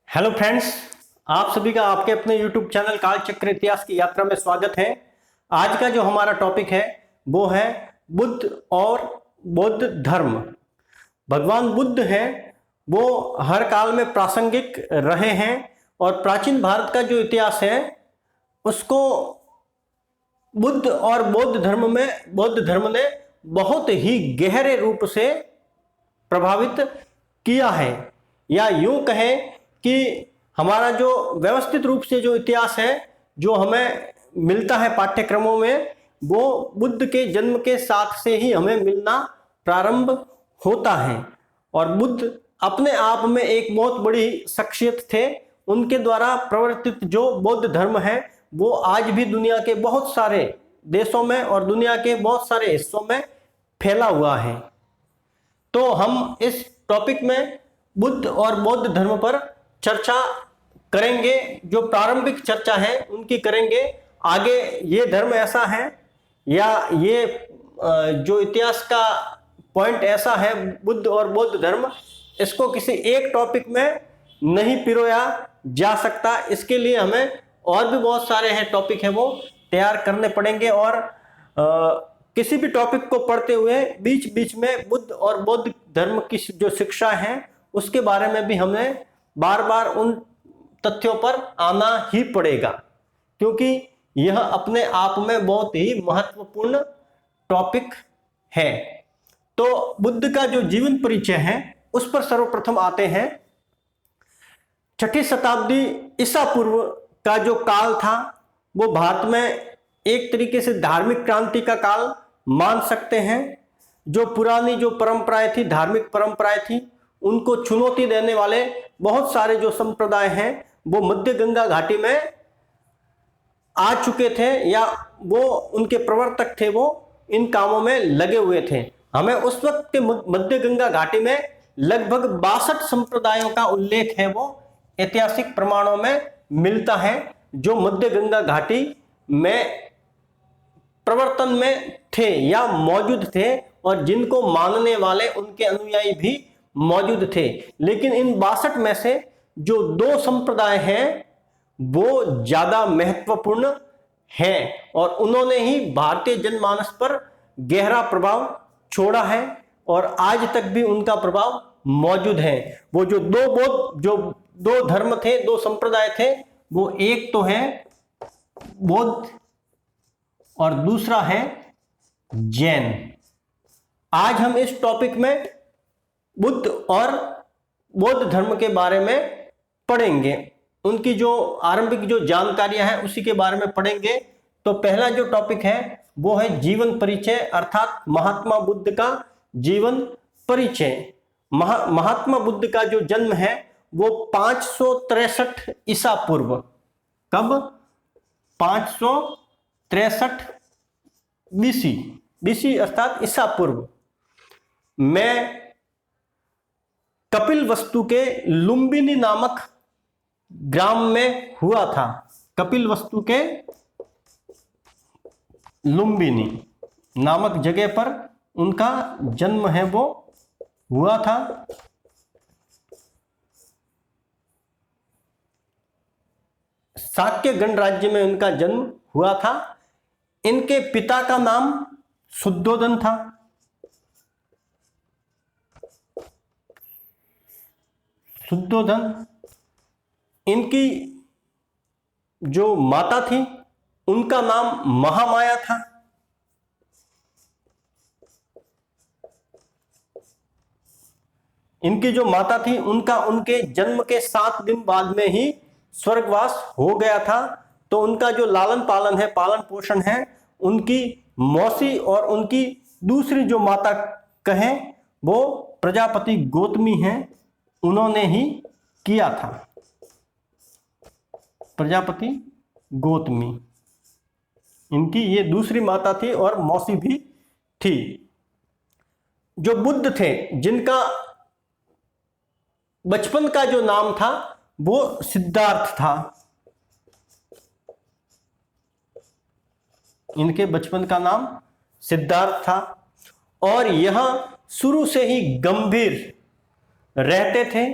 Hello friends, आप सभी का आपके अपने यूट्यूब चैनल कालचक्र इतिहास की यात्रा में स्वागत है। आज का जो हमारा टॉपिक है वो है बुद्ध और बौद्ध धर्म। भगवान बुद्ध हैं वो हर काल में प्रासंगिक रहे हैं और प्राचीन भारत का जो इतिहास है उसको बुद्ध और बौद्ध धर्म ने बहुत ही गहरे रूप से प्रभावित किया है, या यूं कहें कि हमारा जो व्यवस्थित रूप से जो इतिहास है जो हमें मिलता है पाठ्यक्रमों में, वो बुद्ध के जन्म के साथ से ही हमें मिलना प्रारंभ होता है। और बुद्ध अपने आप में एक बहुत बड़ी शख्सियत थे। उनके द्वारा प्रवर्तित जो बौद्ध धर्म है वो आज भी दुनिया के बहुत सारे देशों में और दुनिया के बहुत सारे हिस्सों में फैला हुआ है। तो हम इस टॉपिक में बुद्ध और बौद्ध धर्म पर चर्चा करेंगे। जो प्रारंभिक चर्चा है उनकी करेंगे। आगे ये धर्म ऐसा है या ये जो इतिहास का पॉइंट ऐसा है बुद्ध और बौद्ध धर्म, इसको किसी एक टॉपिक में नहीं पिरोया जा सकता। इसके लिए हमें और भी बहुत सारे हैं टॉपिक है वो तैयार करने पड़ेंगे। और किसी भी टॉपिक को पढ़ते हुए बीच बीच में बुद्ध और बौद्ध धर्म की जो शिक्षा है उसके बारे में भी हमें बार बार उन तथ्यों पर आना ही पड़ेगा, क्योंकि यह अपने आप में बहुत ही महत्वपूर्ण टॉपिक है। तो बुद्ध का जो जीवन परिचय है उस पर सर्वप्रथम आते हैं। 6ठी शताब्दी ईसा पूर्व का जो काल था वो भारत में एक तरीके से धार्मिक क्रांति का काल मान सकते हैं। जो पुरानी जो परंपराएं थी, धार्मिक परंपराएं थी, उनको चुनौती देने वाले बहुत सारे जो संप्रदाय हैं वो मध्य गंगा घाटी में आ चुके थे, या वो उनके प्रवर्तक थे वो इन कामों में लगे हुए थे। हमें उस वक्त के मध्य गंगा घाटी में लगभग 62 संप्रदायों का उल्लेख है वो ऐतिहासिक प्रमाणों में मिलता है, जो मध्य गंगा घाटी में प्रवर्तन में थे या मौजूद थे और जिनको मानने वाले उनके अनुयायी भी मौजूद थे। लेकिन इन 62 में से जो 2 संप्रदाय हैं वो ज्यादा महत्वपूर्ण हैं और उन्होंने ही भारतीय जनमानस पर गहरा प्रभाव छोड़ा है और आज तक भी उनका प्रभाव मौजूद है। वो जो दो धर्म थे, 2 संप्रदाय थे, वो एक तो है बौद्ध और दूसरा है जैन। आज हम इस टॉपिक में बुद्ध और बौद्ध धर्म के बारे में पढ़ेंगे, उनकी जो आरंभिक जो जानकारियां हैं उसी के बारे में पढ़ेंगे। तो पहला जो टॉपिक है वो है जीवन परिचय, अर्थात महात्मा बुद्ध का जीवन परिचय। महात्मा बुद्ध का जो जन्म है वो 563 ईसा पूर्व, कब? 563 बीसी अर्थात ईसा पूर्व में कपिलवस्तु के लुम्बिनी नामक ग्राम में हुआ था। कपिलवस्तु के लुम्बिनी नामक जगह पर उनका जन्म है वो हुआ था। शाक्य गणराज्य में उनका जन्म हुआ था। इनके पिता का नाम शुद्धोधन था। शुद्धोधन। इनकी जो माता थी उनका नाम महामाया था। इनकी जो माता थी उनका उनके जन्म के 7 दिन बाद में ही स्वर्गवास हो गया था। तो उनका जो लालन पालन है, पालन पोषण है, उनकी मौसी और उनकी दूसरी जो माता कहें वो प्रजापति गौतमी हैं, उन्होंने ही किया था। प्रजापति गौतमी इनकी ये दूसरी माता थी और मौसी भी थी। जो बुद्ध थे जिनका बचपन का जो नाम था वो सिद्धार्थ था। इनके बचपन का नाम सिद्धार्थ था और यह शुरू से ही गंभीर रहते थे,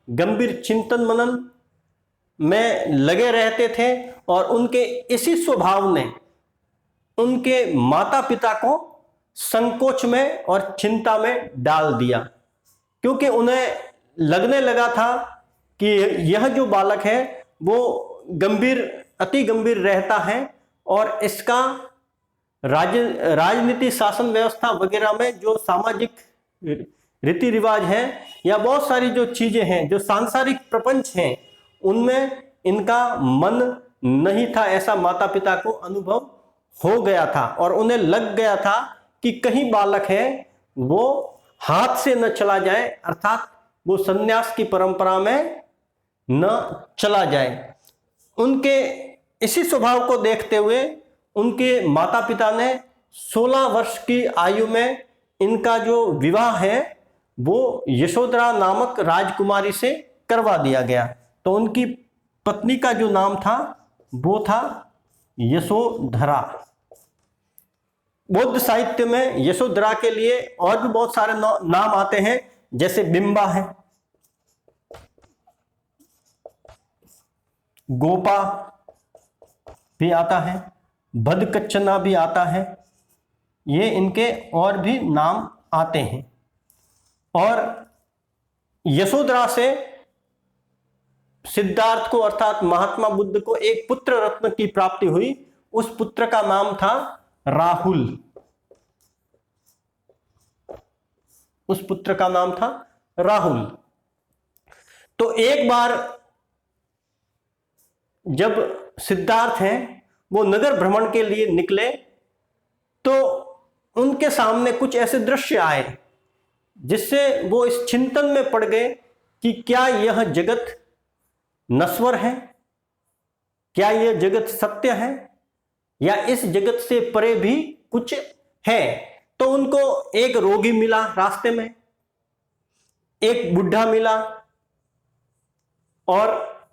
गंभीर चिंतन मनन में लगे रहते थे और उनके इसी स्वभाव ने उनके माता पिता को संकोच में और चिंता में डाल दिया, क्योंकि उन्हें लगने लगा था कि यह जो बालक है वो अति गंभीर रहता है और इसका राजनीति, शासन व्यवस्था वगैरह में जो सामाजिक रीति रिवाज है या बहुत सारी जो चीजें हैं, जो सांसारिक प्रपंच हैं, उनमें इनका मन नहीं था। ऐसा माता पिता को अनुभव हो गया था और उन्हें लग गया था कि कहीं बालक है वो हाथ से न चला जाए, अर्थात वो संन्यास की परंपरा में न चला जाए। उनके इसी स्वभाव को देखते हुए उनके माता पिता ने 16 वर्ष की आयु में इनका जो विवाह है वो यशोधरा नामक राजकुमारी से करवा दिया गया। तो उनकी पत्नी का जो नाम था वो था यशोधरा। बौद्ध साहित्य में यशोधरा के लिए और भी बहुत सारे नाम आते हैं, जैसे बिंबा है, गोपा भी आता है, भदकच्चना भी आता है, ये इनके और भी नाम आते हैं। और यशोधरा से सिद्धार्थ को अर्थात महात्मा बुद्ध को एक पुत्र रत्न की प्राप्ति हुई। उस पुत्र का नाम था राहुल। उस पुत्र का नाम था राहुल। तो एक बार जब सिद्धार्थ हैं वो नगर भ्रमण के लिए निकले तो उनके सामने कुछ ऐसे दृश्य आए जिससे वो इस चिंतन में पड़ गए कि क्या यह जगत नश्वर है, क्या यह जगत सत्य है, या इस जगत से परे भी कुछ है। तो उनको एक रोगी मिला रास्ते में, एक बुढ़ा मिला और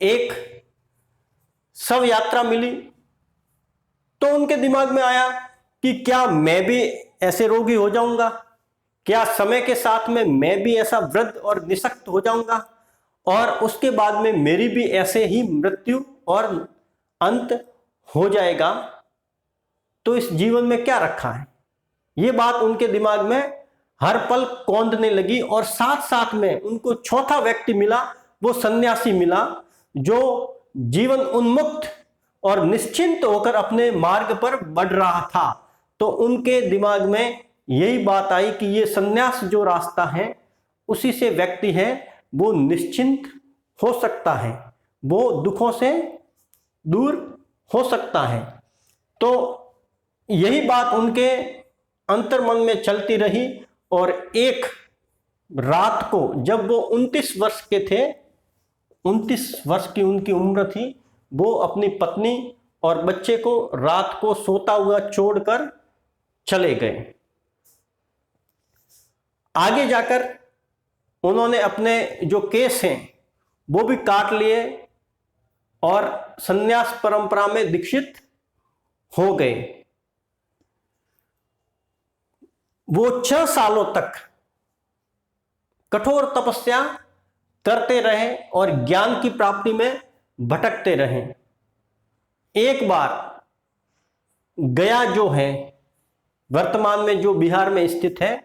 एक शव यात्रा मिली। तो उनके दिमाग में आया कि क्या मैं भी ऐसे रोगी हो जाऊंगा, क्या समय के साथ में मैं भी ऐसा वृद्ध और निशक्त हो जाऊंगा और उसके बाद में मेरी भी ऐसे ही मृत्यु और अंत हो जाएगा। तो इस जीवन में क्या रखा है। ये बात उनके दिमाग में हर पल कौंधने लगी और साथ साथ में उनको चौथा व्यक्ति मिला, वो सन्यासी मिला जो जीवन उन्मुक्त और निश्चिंत होकर अपने मार्ग पर बढ़ रहा था। तो उनके दिमाग में यही बात आई कि ये सन्यास जो रास्ता है उसी से व्यक्ति है वो निश्चिंत हो सकता है, वो दुखों से दूर हो सकता है। तो यही बात उनके अंतर्मन में चलती रही और एक रात को जब वो 29 वर्ष के थे, 29 वर्ष की उनकी उम्र थी, वो अपनी पत्नी और बच्चे को रात को सोता हुआ छोड़कर चले गए। आगे जाकर उन्होंने अपने जो केस हैं वो भी काट लिए और संन्यास परंपरा में दीक्षित हो गए। वो 6 सालों तक कठोर तपस्या करते रहे और ज्ञान की प्राप्ति में भटकते रहे। एक बार गया जो है, वर्तमान में जो बिहार में स्थित है,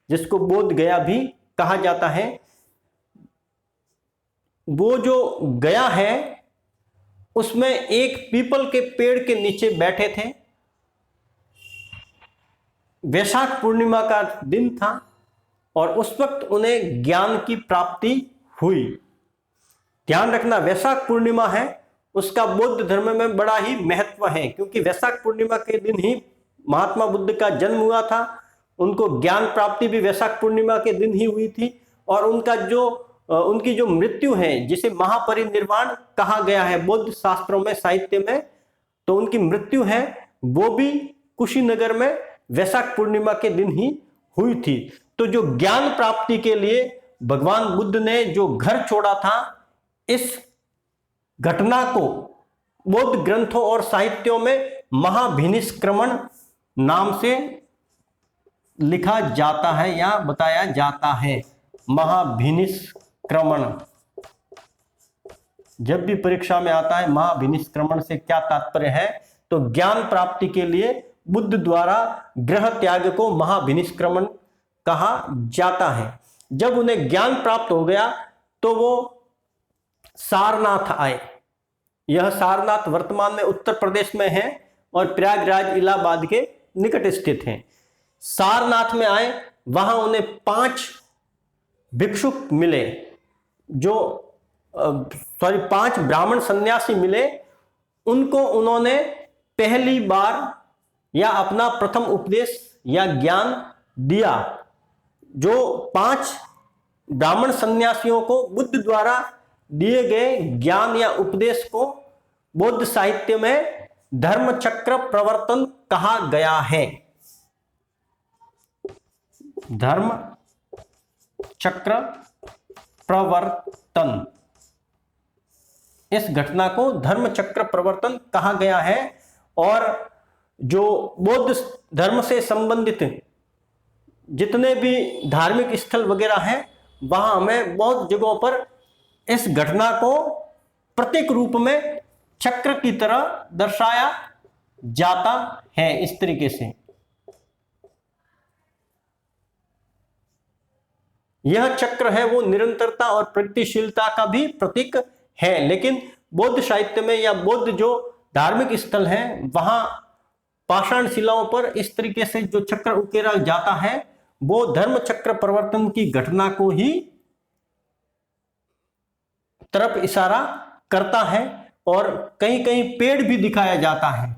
जिसको बोध गया भी कहा जाता है, वो जो गया है उसमें एक पीपल के पेड़ के नीचे बैठे थे। वैशाख पूर्णिमा का दिन था और उस वक्त उन्हें ज्ञान की प्राप्ति हुई। ध्यान रखना, वैशाख पूर्णिमा है उसका बौद्ध धर्म में बड़ा ही महत्व है, क्योंकि वैशाख पूर्णिमा के दिन ही महात्मा बुद्ध का जन्म हुआ था। उनको ज्ञान प्राप्ति भी वैशाख पूर्णिमा के दिन ही हुई थी और उनकी जो मृत्यु है, जिसे महापरिनिर्वाण कहा गया है बौद्ध शास्त्रों में, साहित्य में, तो उनकी मृत्यु है वो भी कुशीनगर में वैशाख पूर्णिमा के दिन ही हुई थी। तो जो ज्ञान प्राप्ति के लिए भगवान बुद्ध ने जो घर छोड़ा था, इस घटना को बौद्ध ग्रंथों और साहित्यों में महाभिनिष्क्रमण नाम से लिखा जाता है या बताया जाता है। महाभिनिष्क्रमण। जब भी परीक्षा में आता है महाभिनिष्क्रमण से क्या तात्पर्य है, तो ज्ञान प्राप्ति के लिए बुद्ध द्वारा गृह त्याग को महाभिनिष्क्रमण कहा जाता है। जब उन्हें ज्ञान प्राप्त हो गया तो वो सारनाथ आए। यह सारनाथ वर्तमान में उत्तर प्रदेश में है और प्रयागराज इलाहाबाद के निकट स्थित है। सारनाथ में आए, वहां उन्हें 5 भिक्षुक मिले, जो 5 ब्राह्मण सन्यासी मिले। उनको उन्होंने पहली बार या अपना प्रथम उपदेश या ज्ञान दिया। जो 5 ब्राह्मण सन्यासियों को बुद्ध द्वारा दिए गए ज्ञान या उपदेश को बौद्ध साहित्य में धर्म चक्र प्रवर्तन कहा गया है। धर्म चक्र प्रवर्तन, इस घटना को धर्म चक्र प्रवर्तन कहा गया है। और जो बौद्ध धर्म से संबंधित जितने भी धार्मिक स्थल वगैरह हैं, वहां हमें बहुत जगहों पर इस घटना को प्रतीक रूप में चक्र की तरह दर्शाया जाता है। इस तरीके से यह चक्र है वो निरंतरता और प्रगतिशीलता का भी प्रतीक है। लेकिन बौद्ध साहित्य में या बौद्ध जो धार्मिक स्थल हैं, वहां पाषाण शिलाओं पर इस तरीके से जो चक्र उकेरा जाता है, वो धर्म चक्र प्रवर्तन की घटना को ही तरफ इशारा करता है। और कहीं कहीं पेड़ भी दिखाया जाता है,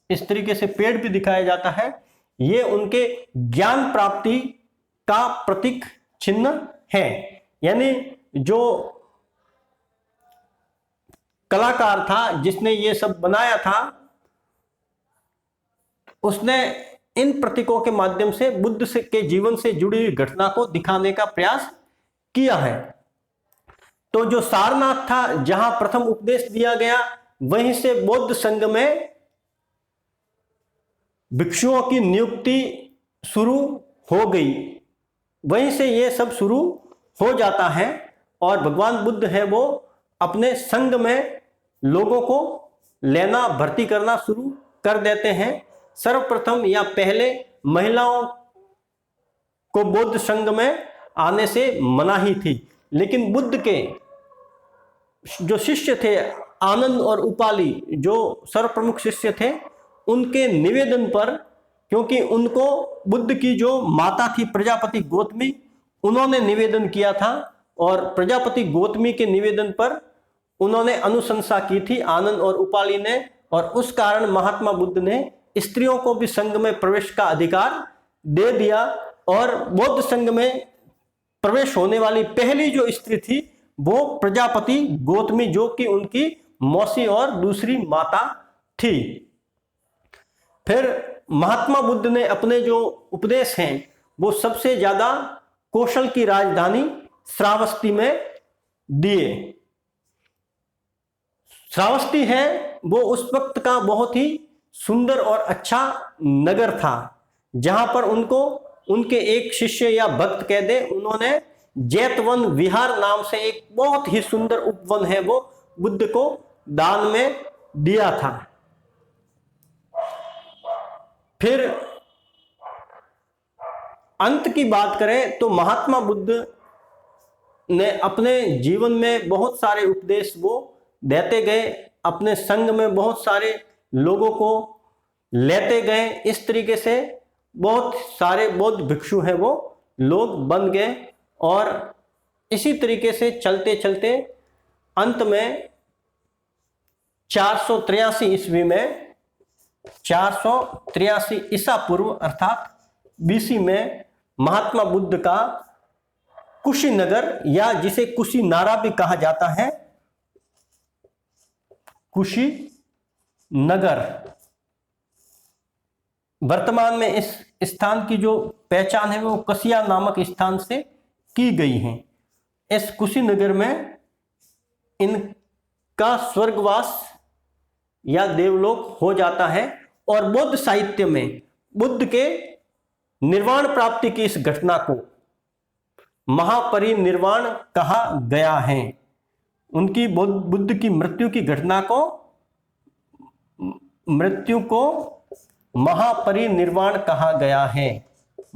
इस तरीके से पेड़ भी दिखाया जाता है। ये उनके ज्ञान प्राप्ति का प्रतीक चिन्ह है। यानी जो कलाकार था जिसने ये सब बनाया था, उसने इन प्रतीकों के माध्यम से बुद्ध के जीवन से जुड़ी हुई घटना को दिखाने का प्रयास किया है। तो जो सारनाथ था, जहां प्रथम उपदेश दिया गया, वहीं से बौद्ध संघ में भिक्षुओं की नियुक्ति शुरू हो गई। वहीं से ये सब शुरू हो जाता है और भगवान बुद्ध है वो अपने संघ में लोगों को लेना, भर्ती करना शुरू कर देते हैं। सर्वप्रथम या पहले महिलाओं को बौद्ध संघ में आने से मनाही थी, लेकिन बुद्ध के जो शिष्य थे आनंद और उपाली, जो सर्वप्रमुख शिष्य थे, उनके निवेदन पर, क्योंकि उनको बुद्ध की जो माता थी प्रजापति गौतमी, उन्होंने निवेदन किया था और प्रजापति गौतमी के निवेदन पर उन्होंने अनुशंसा की थी आनंद और उपाली ने। और उस कारण महात्मा बुद्ध ने स्त्रियों को भी संघ में प्रवेश का अधिकार दे दिया। और बौद्ध संघ में प्रवेश होने वाली पहली जो स्त्री थी वो प्रजापति गौतमी, जो कि उनकी मौसी और दूसरी माता थी। फिर महात्मा बुद्ध ने अपने जो उपदेश हैं वो सबसे ज्यादा कौशल की राजधानी श्रावस्ती में दिए। श्रावस्ती है वो उस वक्त का बहुत ही सुंदर और अच्छा नगर था, जहां पर उनको उनके एक शिष्य या भक्त कह दे, उन्होंने जैतवन विहार नाम से एक बहुत ही सुंदर उपवन है वो बुद्ध को दान में दिया था। फिर अंत की बात करें तो महात्मा बुद्ध ने अपने जीवन में बहुत सारे उपदेश वो देते गए, अपने संघ में बहुत सारे लोगों को लेते गए। इस तरीके से बहुत सारे बौद्ध भिक्षु हैं वो लोग बन गए। और इसी तरीके से चलते चलते अंत में 483 ईस्वी में 483 ईसा पूर्व अर्थात बीसी में महात्मा बुद्ध का कुशीनगर, या जिसे कुशीनारा भी कहा जाता है, कुशीनगर, वर्तमान में इस स्थान की जो पहचान है वो कसिया नामक स्थान से की गई है। इस कुशीनगर में इनका स्वर्गवास या देवलोक हो जाता है। और बौद्ध साहित्य में बुद्ध के निर्वाण प्राप्ति की इस घटना को महापरिनिर्वाण कहा गया है। उनकी बुद्ध की मृत्यु को महापरिनिर्वाण कहा गया है।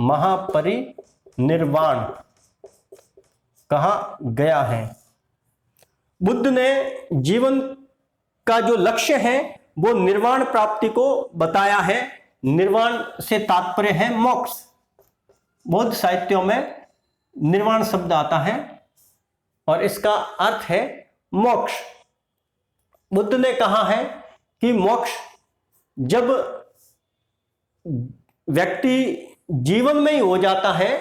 महापरिनिर्वाण कहा गया है। बुद्ध ने जीवन का जो लक्ष्य है वो निर्वाण प्राप्ति को बताया है। निर्वाण से तात्पर्य है मोक्ष। बौद्ध साहित्यों में निर्वाण शब्द आता है और इसका अर्थ है मोक्ष। बुद्ध ने कहा है कि मोक्ष जब व्यक्ति जीवन में ही हो जाता है,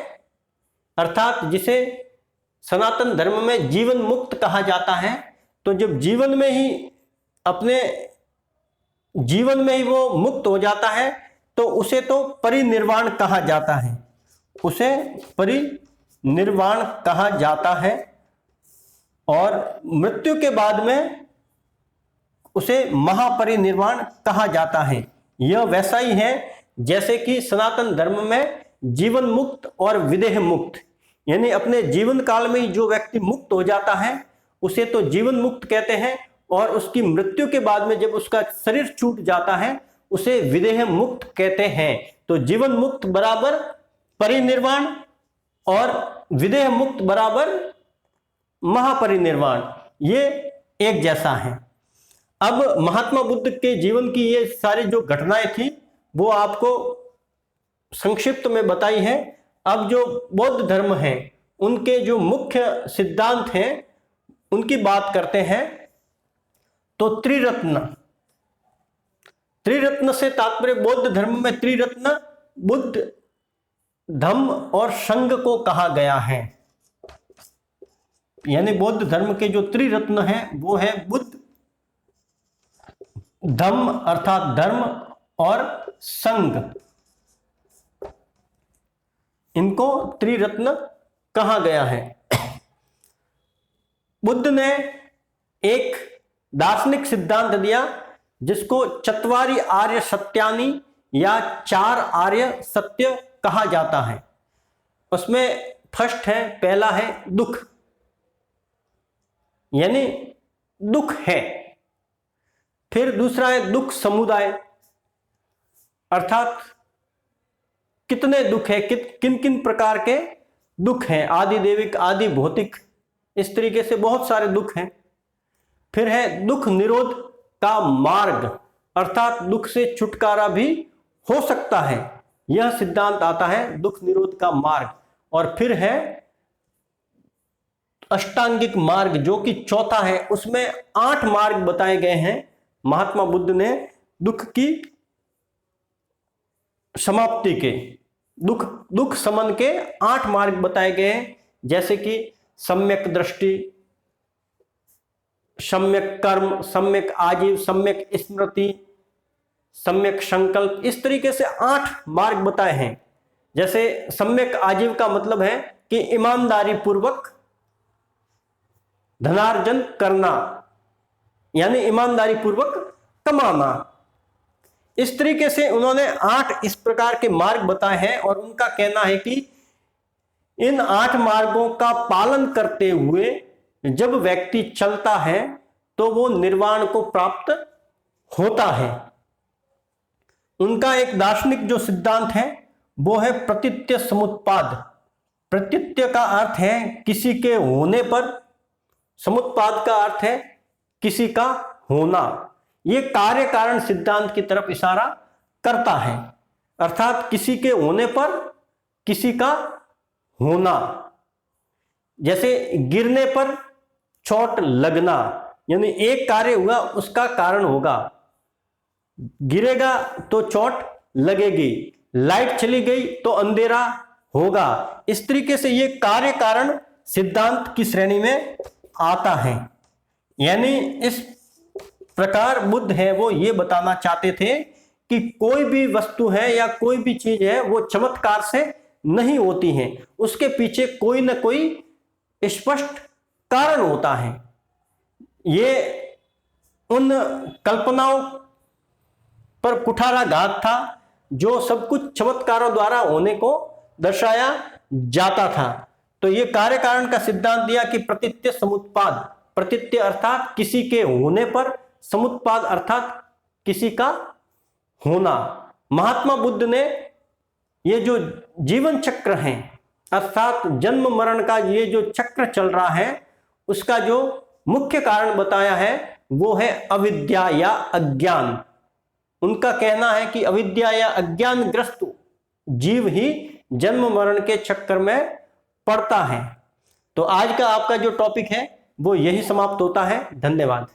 अर्थात जिसे सनातन धर्म में जीवन मुक्त कहा जाता है, तो जब जीवन में ही अपने जीवन में ही वो मुक्त हो जाता है तो उसे तो परिनिर्वाण कहा जाता है। उसे परिनिर्वाण कहा जाता है और मृत्यु के बाद में उसे महापरिनिर्वाण कहा जाता है। यह वैसा ही है जैसे कि सनातन धर्म में जीवन मुक्त और विदेह मुक्त, यानी अपने जीवन काल में ही जो व्यक्ति मुक्त हो जाता है उसे तो जीवन मुक्त कहते हैं, और उसकी मृत्यु के बाद में जब उसका शरीर छूट जाता है उसे विदेह मुक्त कहते हैं। तो जीवन मुक्त बराबर परिनिर्वाण और विदेह मुक्त बराबर महापरिनिर्वाण, ये एक जैसा है। अब महात्मा बुद्ध के जीवन की ये सारी जो घटनाएं थी वो आपको संक्षिप्त में बताई है। अब जो बौद्ध धर्म है उनके जो मुख्य सिद्धांत हैं उनकी बात करते हैं। तो त्रिरत्न से तात्पर्य बौद्ध धर्म में त्रिरत्न बुद्ध, धम्म और संघ को कहा गया है। यानी बौद्ध धर्म के जो त्रिरत्न हैं वो है बुद्ध, धम्म अर्थात धर्म और संघ, इनको त्रिरत्न कहा गया है। बुद्ध ने एक दार्शनिक सिद्धांत दिया जिसको चत्वारि आर्य सत्यानि या 4 आर्य सत्य कहा जाता है। उसमें फर्स्ट है, पहला है दुख, यानी दुख है। फिर दूसरा है दुख समुदाय, अर्थात कितने दुख है, किन किन प्रकार के दुख हैं, आदि देविक आदि भौतिक, इस तरीके से बहुत सारे दुख हैं। फिर है दुख निरोध का मार्ग, अर्थात दुख से छुटकारा भी हो सकता है, यह सिद्धांत आता है दुख निरोध का मार्ग। और फिर है अष्टांगिक मार्ग जो कि चौथा है, उसमें 8 मार्ग बताए गए हैं। महात्मा बुद्ध ने दुख की समाप्ति के, दुख शमन के 8 मार्ग बताए गए हैं, जैसे कि सम्यक दृष्टि, सम्यक कर्म, सम्यक आजीव, सम्यक स्मृति, सम्यक संकल्प, इस तरीके से 8 मार्ग बताए हैं। जैसे सम्यक आजीव का मतलब है कि ईमानदारी पूर्वक धनार्जन करना, यानी ईमानदारी पूर्वक कमाना। इस तरीके से उन्होंने 8 इस प्रकार के मार्ग बताए हैं और उनका कहना है कि इन 8 मार्गों का पालन करते हुए जब व्यक्ति चलता है तो वो निर्वाण को प्राप्त होता है। उनका एक दार्शनिक जो सिद्धांत है वो है प्रतीत्य समुत्पाद। प्रतीत्य का अर्थ है किसी के होने पर, समुत्पाद का अर्थ है किसी का होना। ये कार्य कारण सिद्धांत की तरफ इशारा करता है, अर्थात किसी के होने पर किसी का होना। जैसे गिरने पर चोट लगना, यानी एक कार्य हुआ उसका कारण होगा, गिरेगा तो चोट लगेगी, लाइट चली गई तो अंधेरा होगा। इस तरीके से ये कार्य कारण सिद्धांत की श्रेणी में आता है। यानी इस प्रकार बुद्ध है वो ये बताना चाहते थे कि कोई भी वस्तु है या कोई भी चीज है वो चमत्कार से नहीं होती है, उसके पीछे कोई ना कोई स्पष्ट कारण होता है। ये उन कल्पनाओं पर कुठाराघात था जो सब कुछ चमत्कारों द्वारा होने को दर्शाया जाता था। तो ये कार्य कारण का सिद्धांत दिया कि प्रतीत्य समुत्पाद, प्रत्यय अर्थात किसी के होने पर, समुत्पाद अर्थात किसी का होना। महात्मा बुद्ध ने ये जो जीवन चक्र है अर्थात जन्म मरण का ये जो चक्र चल रहा है उसका जो मुख्य कारण बताया है वो है अविद्या या अज्ञान। उनका कहना है कि अविद्या या अज्ञान ग्रस्त जीव ही जन्म मरण के चक्कर में पड़ता है। तो आज का आपका जो टॉपिक है वो यही समाप्त होता है। धन्यवाद।